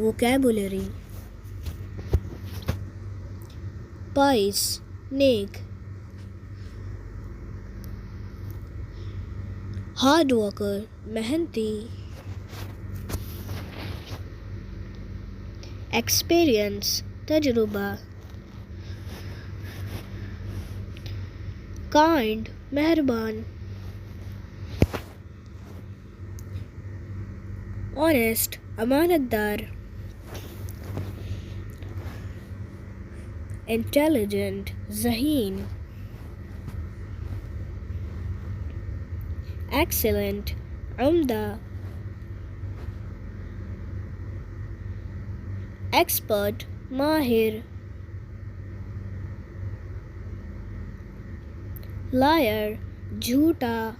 vocabulary. Pious, नेक. Hard worker, मेहनती. Experience, तजुर्बा. Kind, मेहरबान. Honest, अमानतदार. Intelligent, ज़हीन. Excellent, उम्दा. Expert, माहिर. Liar, झूठा.